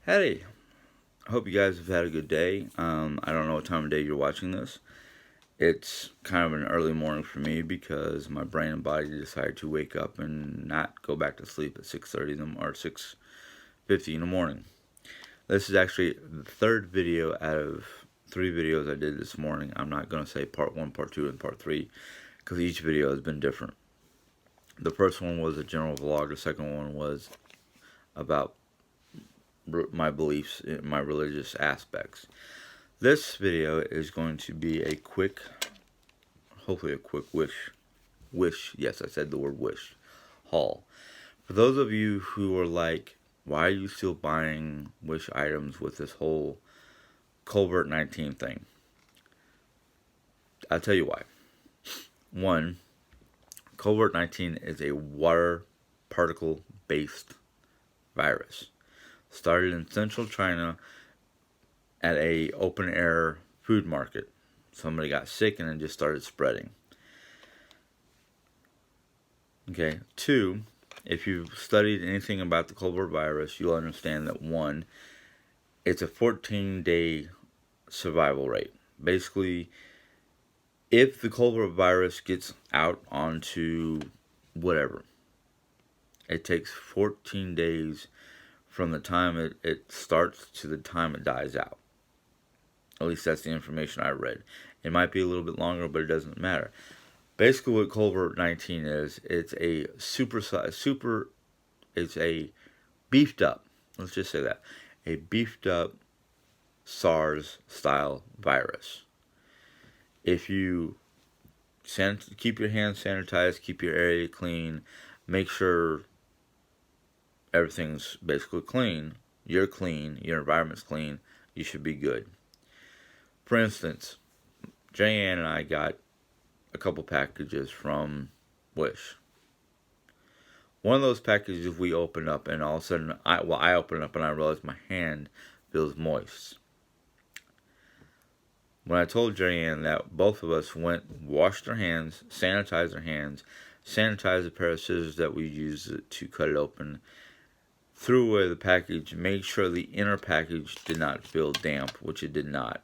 Hey, I hope you guys have had a good day. I don't know what time of day you're watching this. It's kind of an early morning for me because my brain and body decided to wake up and not go back to sleep at 6:30 or 6:50 in the morning. This is actually the third video out of three videos I did this morning. I'm not going to say part one, part two, and part three because each video has been different. The first one was a general vlog. The second one was about my beliefs, my religious aspects. This video is going to be a quick, hopefully a quick yes, I said the word wish, haul. For those of you who are like, why are you still buying Wish items with this whole COVID-19 thing? I'll tell you why. One, COVID-19 is a water particle based virus. Started in central China at a open air food market. Somebody got sick and it just started spreading. Okay. Two, if you've studied anything about the Colbert virus, you'll understand that one, it's a 14-day survival rate. Basically, if the Colbert virus gets out onto whatever, it takes 14 days from the time it starts to the time it dies out. At least that's the information I read. It might be a little bit longer, but it doesn't matter. Basically, what COVID-19 is, it's a it's a beefed up, let's just say that, a beefed up SARS style virus. If you keep your hands sanitized, keep your area clean, make sure everything's basically clean, you're clean, your environment's clean, you should be good. For instance, Jayanne and I got a couple packages from Wish. One of those packages we opened up, and all of a sudden, I opened up and I realized my hand feels moist. When I told Jayanne that, both of us went, washed our hands, sanitized our hands, sanitized the pair of scissors that we used to cut it open, threw away the package, made sure the inner package did not feel damp, which it did not.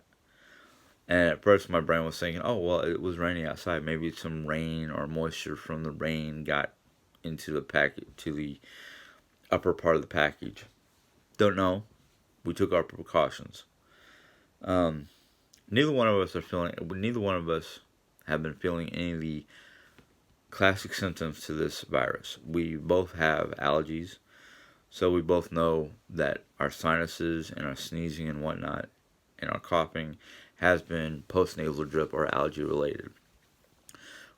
And at first my brain was thinking, oh, well, it was raining outside. Maybe some rain or moisture from the rain got into the package, to the upper part of the package. Don't know. We took our precautions. Neither one of us have been feeling any of the classic symptoms to this virus. We both have allergies, so we both know that our sinuses and our sneezing and whatnot and our coughing has been postnasal drip or allergy related.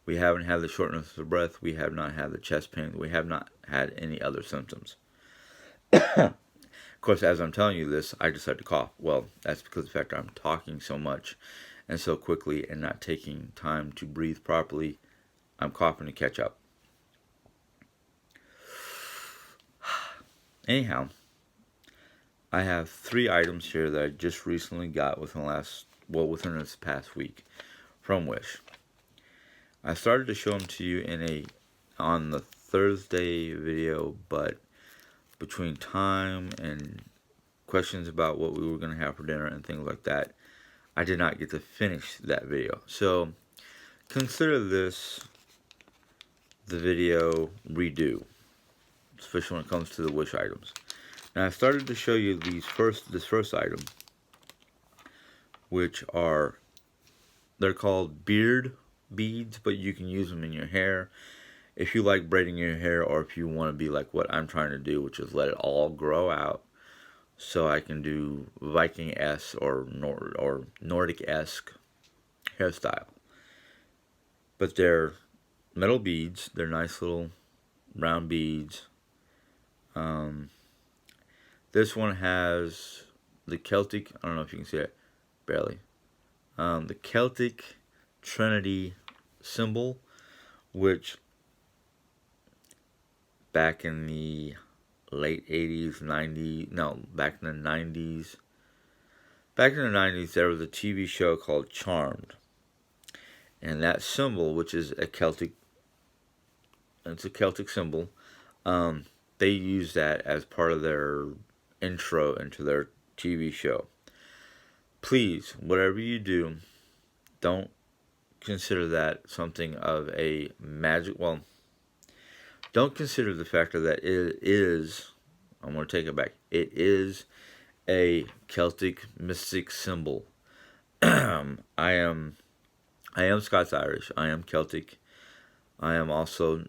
We haven't had the shortness of breath. We have not had the chest pain. We have not had any other symptoms. Of course, as I'm telling you this, I decided to cough. Well, that's because of the fact I'm talking so much and so quickly and not taking time to breathe properly. I'm coughing to catch up. Anyhow, I have three items here that I just recently got within this past week from Wish. I started to show them to you on the Thursday video, but between time and questions about what we were going to have for dinner and things like that, I did not get to finish that video. So consider this the video redo, especially when it comes to the Wish items. Now I started to show you this first item, which they're called beard beads, but you can use them in your hair if you like braiding your hair, or if you want to be like what I'm trying to do, which is let it all grow out so I can do Viking-esque or Nordic-esque hairstyle. But they're metal beads. They're nice little round beads. This one has the Celtic, I don't know if you can see it, barely. The Celtic Trinity symbol, which back in the late 80s, 90s, no, back in the 90s. Back in the 90s, there was a TV show called Charmed. And that symbol, which is it's a Celtic symbol, they use that as part of their intro into their TV show. Please, whatever you do, don't consider that something of a magic. Well, don't consider the factor that it is. I'm going to take it back. It is a Celtic mystic symbol. I am Scots Irish. I am Celtic. I am also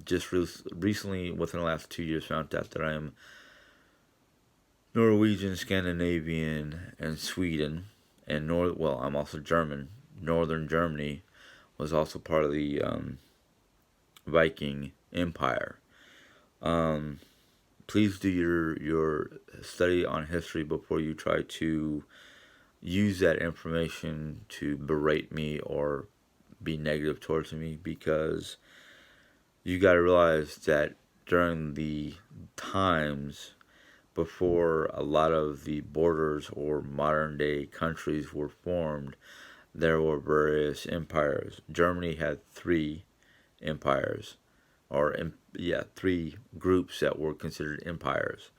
just recently, within the last 2 years, found out that I am Norwegian, Scandinavian, and Sweden, and I'm also German. Northern Germany was also part of the Viking Empire. Please do your study on history before you try to use that information to berate me or be negative towards me, because you got to realize that during the times before a lot of the borders or modern day countries were formed, there were various empires. Germany had 3 empires, or three groups that were considered empires.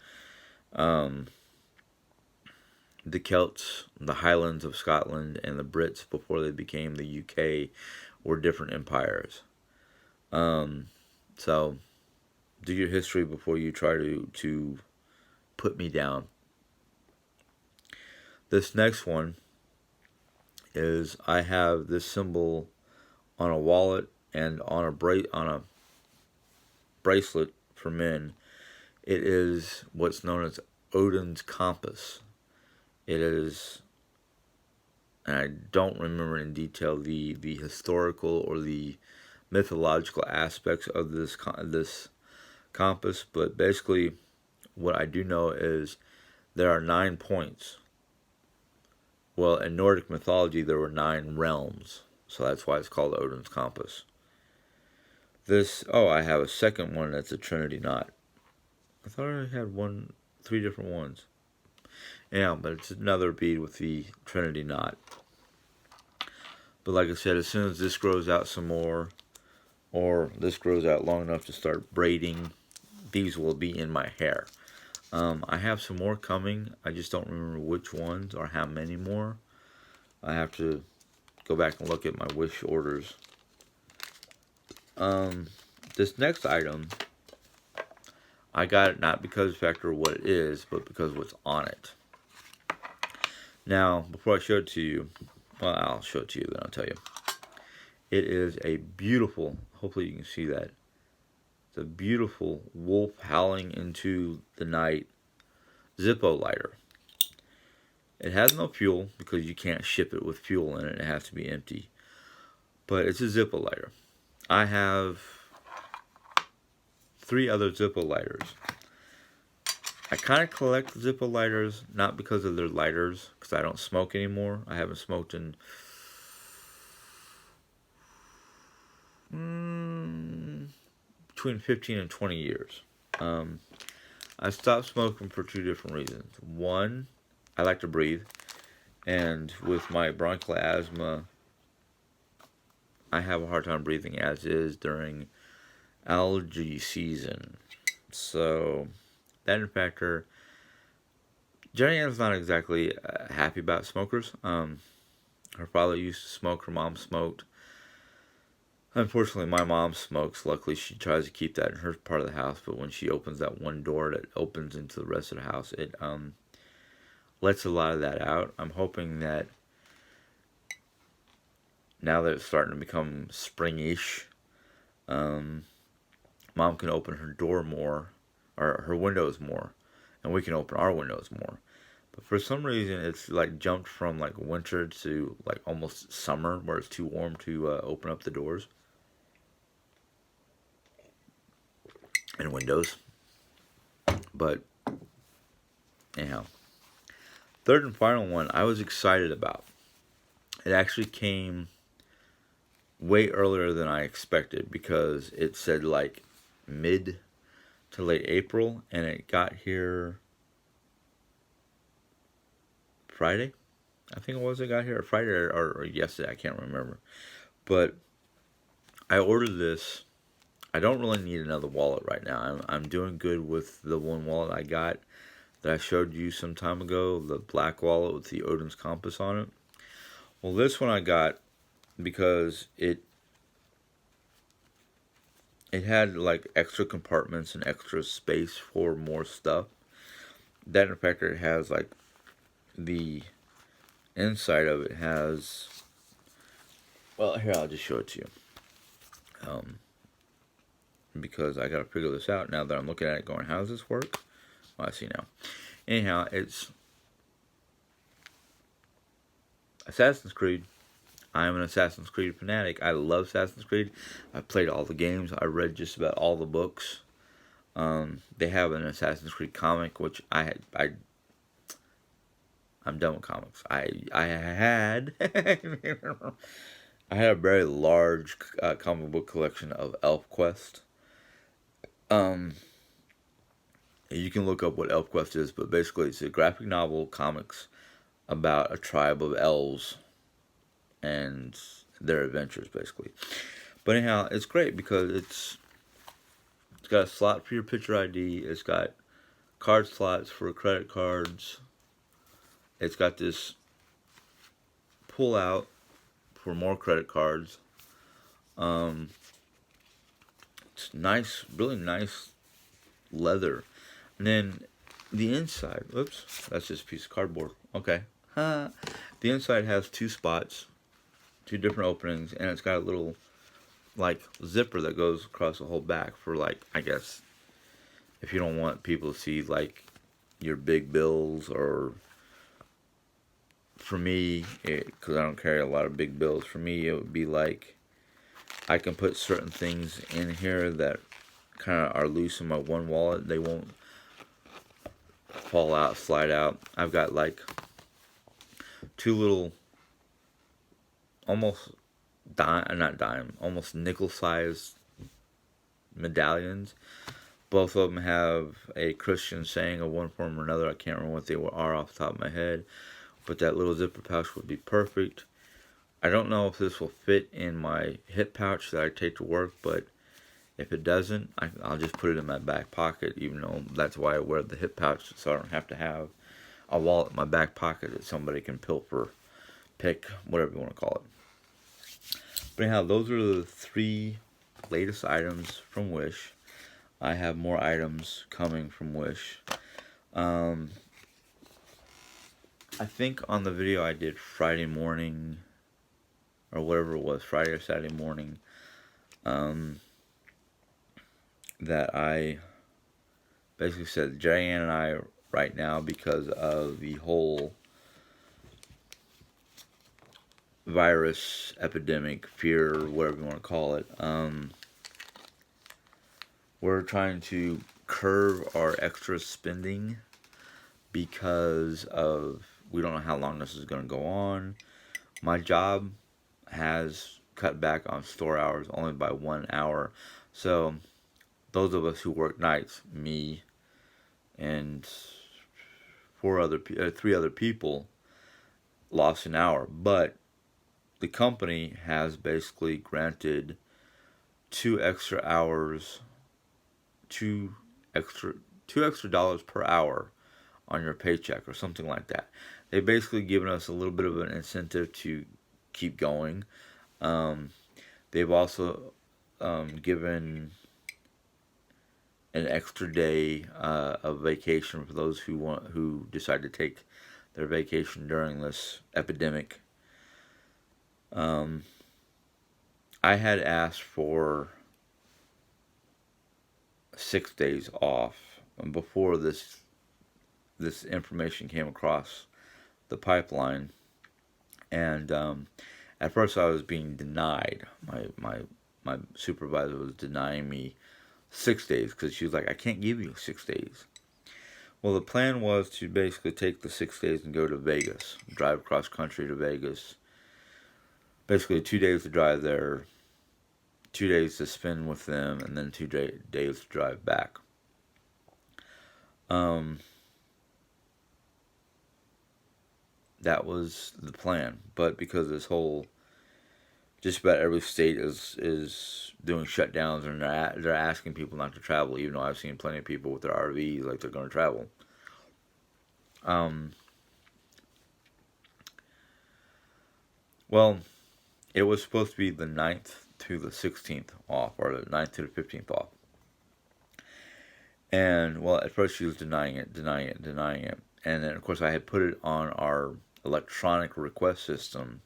The Celts, the Highlands of Scotland, and the Brits, before they became the UK, were different empires. So do your history before you try to put me down. This next one is, I have this symbol on a wallet and on a bracelet for men. It is what's known as Odin's compass. It is, and I don't remember in detail the historical or the mythological aspects of this compass, but basically what I do know is there are 9 points. Well, in Nordic mythology there were 9 realms, so that's why it's called Odin's compass. I have a second one that's a Trinity knot. I thought I had 3 different ones. Yeah, but it's another bead with the Trinity knot. But like I said, as soon as this grows out some more, or this grows out long enough to start braiding, these will be in my hair. I have some more coming. I just don't remember which ones or how many more. I have to go back and look at my wish orders. This next item, I got it not because of the factor of what it is, but because of what's on it. Now, before I show it to you, well, I'll show it to you, then I'll tell you. It is a beautiful, hopefully you can see that, it's a beautiful wolf howling into the night Zippo lighter. It has no fuel because you can't ship it with fuel in it. It has to be empty. But it's a Zippo lighter. I have 3 other Zippo lighters. I kind of collect Zippo lighters, not because of their lighters, because I don't smoke anymore. I haven't smoked in between 15 and 20 years. I stopped smoking for 2 different reasons. One, I like to breathe, and with my bronchial asthma, I have a hard time breathing as is during allergy season. So that factor. Jenny Ann's not exactly happy about smokers. Her father used to smoke, her mom smoked. Unfortunately, my mom smokes. Luckily, she tries to keep that in her part of the house, but when she opens that one door that opens into the rest of the house, it lets a lot of that out. I'm hoping that now that it's starting to become springish, Mom can open her door more, or her windows more, and we can open our windows more. But for some reason, it's like jumped from like winter to like almost summer, where it's too warm to open up the doors and windows. But anyhow, third and final one I was excited about. It actually came way earlier than I expected, because it said like mid to late April, and it got here Friday. I think it was. It got here Friday or yesterday. I can't remember. But I ordered this I don't really need another wallet right now. I'm doing good with the one wallet I got that I showed you some time ago, the black wallet with the Odin's compass on it. Well, this one I got because it had like extra compartments and extra space for more stuff. That in fact it has like the inside of it has. Well, here I'll just show it to you. Because I gotta figure this out now that I'm looking at it, going, how does this work? Well, I see now. Anyhow, it's Assassin's Creed. I am an Assassin's Creed fanatic. I love Assassin's Creed. I played all the games. I read just about all the books. They have an Assassin's Creed comic, which I'm done with comics. I had I had a very large comic book collection of ElfQuest. You can look up what ElfQuest is, but basically it's a graphic novel comics about a tribe of elves and their adventures, basically. But anyhow, it's great because it's got a slot for your picture ID. It's got card slots for credit cards. It's got this pull out for more credit cards. It's nice, really nice leather. And then the inside, oops, that's just a piece of cardboard. Okay. The inside has two spots, two different openings, and it's got a little like zipper that goes across the whole back for, like, I guess if you don't want people to see like your big bills, or for me, because I don't carry a lot of big bills, for me it would be like I can put certain things in here that kind of are loose in my one wallet. They won't fall out, slide out. I've got like two little almost almost nickel sized medallions. Both of them have a Christian saying of one form or another. I can't remember what they are off the top of my head, but that little zipper pouch would be perfect. I don't know if this will fit in my hip pouch that I take to work, but if it doesn't, I'll just put it in my back pocket, even though that's why I wear the hip pouch, so I don't have to have a wallet in my back pocket that somebody can pilfer, pick, whatever you want to call it. But anyhow, those are the 3 latest items from Wish. I have more items coming from Wish. I think on the video I did Friday morning, or whatever it was, Friday or Saturday morning, that I basically said Diane and I right now, because of the whole virus epidemic, fear, whatever you want to call it, we're trying to curb our extra spending because of, we don't know how long this is going to go on. My job has cut back on store hours only by 1 hour. So those of us who work nights, me and 3 other people, lost an hour. But the company has basically granted 2 extra hours, two extra dollars per hour on your paycheck or something like that. They've basically given us a little bit of an incentive to keep going. They've also given an extra day of vacation for those who decide to take their vacation during this epidemic. I had asked for 6 days off before this information came across the pipeline, and at first I was being denied. My supervisor was denying me 6 days because she was like, I can't give you 6 days. Well, the plan was to basically take the 6 days and go to Vegas, drive across country to Vegas. Basically 2 days to drive there, 2 days to spend with them, and then 2 days to drive back. That was the plan, but because of this whole just about every state is doing shutdowns, and they're asking people not to travel. Even though I've seen plenty of people with their RVs like they're going to travel. Um, well, it was supposed to be the 9th to the 16th off, or the 9th to the 15th off. And well, at first she was denying it, denying it, denying it, and then of course I had put it on our electronic request system.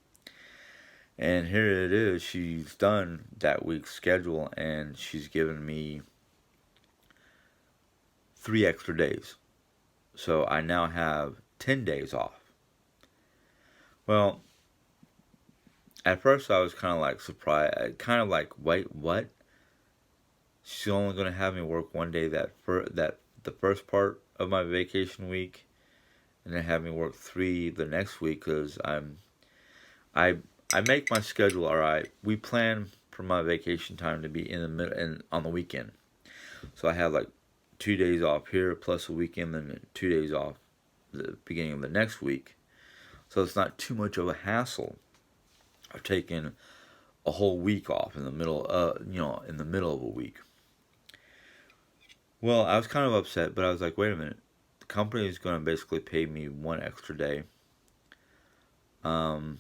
And here it is. She's done that week's schedule, and she's given me 3 extra days. So I now have 10 days off. Well, at first I was kind of like surprised, kind of like, wait, what? She's only going to have me work one day that the first part of my vacation week, and then have me work 3 the next week because I I make my schedule all right. We plan for my vacation time to be in the middle and on the weekend, so I have like 2 days off here plus a weekend, and 2 days off the beginning of the next week. So it's not too much of a hassle of taking a whole week off in the middle, in the middle of a week. Well, I was kind of upset, but I was like, wait a minute. The company is going to basically pay me 1 extra day. Um,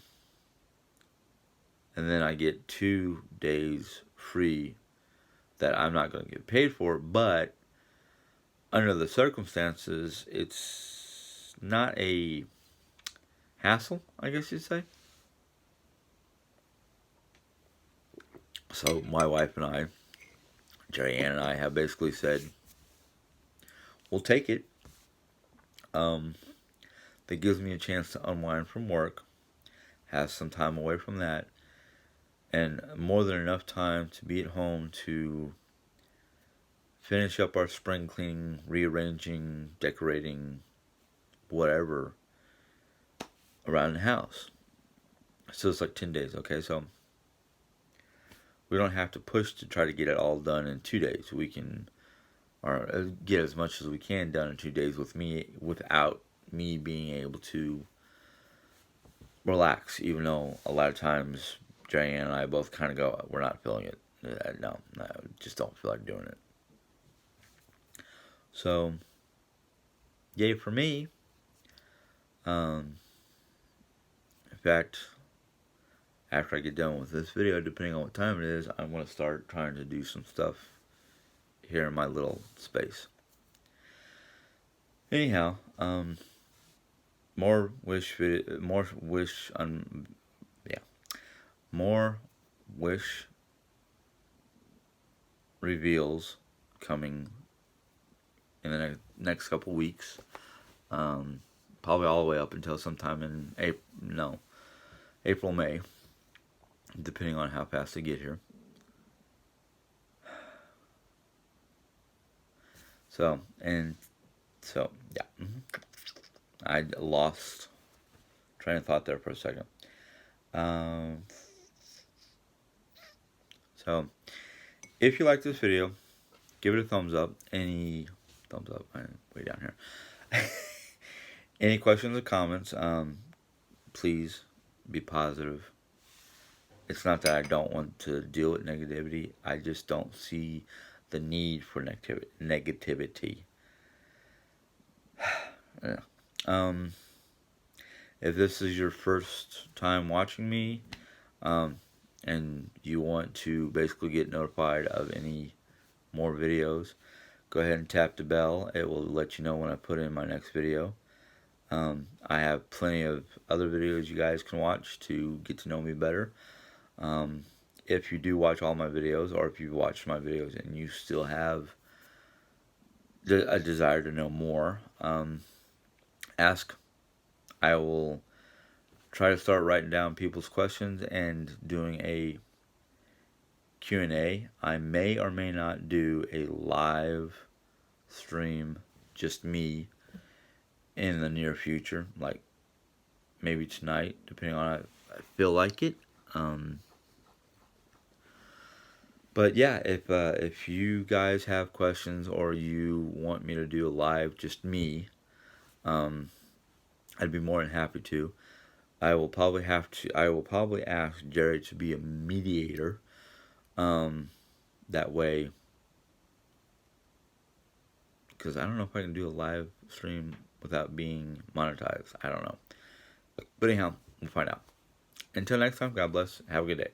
and then I get 2 days free that I'm not going to get paid for, but under the circumstances, it's not a hassle, I guess you'd say. So my wife and I, Jerry Ann and I, have basically said, we'll take it. That gives me a chance to unwind from work, have some time away from that, and more than enough time to be at home to finish up our spring cleaning, rearranging, decorating, whatever around the house. So it's like 10 days, okay? So we don't have to push to try to get it all done in 2 days. We can, or get as much as we can done in 2 days without me being able to relax, even though a lot of times Jay and I both kind of go, we're not feeling it. No, just don't feel like doing it. So, yay for me. In fact, after I get done with this video, depending on what time it is, I'm going to start trying to do some stuff here in my little space. Anyhow, more wish reveals coming in the next couple weeks. Probably all the way up until sometime in April, May, depending on how fast they get here. So yeah. I lost train of thought there for a second. So if you like this video, give it a thumbs up. Any thumbs up? I'm way down here. Any questions or comments? Please be positive. It's not that I don't want to deal with negativity. I just don't see the need for negativity. Yeah. If this is your first time watching me, and you want to basically get notified of any more videos, go ahead and tap the bell. It will let you know when I put in my next video. I have plenty of other videos you guys can watch to get to know me better. If you do watch all my videos, or if you've watched my videos and you still have a desire to know more, ask. I will try to start writing down people's questions and doing a Q&A. I may or may not do a live stream, just me, in the near future, like maybe tonight, depending on if I feel like it. But yeah, if you guys have questions or you want me to do a live, just me, I'd be more than happy to. I will probably ask Jerry to be a mediator. That way, because I don't know if I can do a live stream without being monetized. I don't know. But anyhow, we'll find out. Until next time, God bless. Have a good day.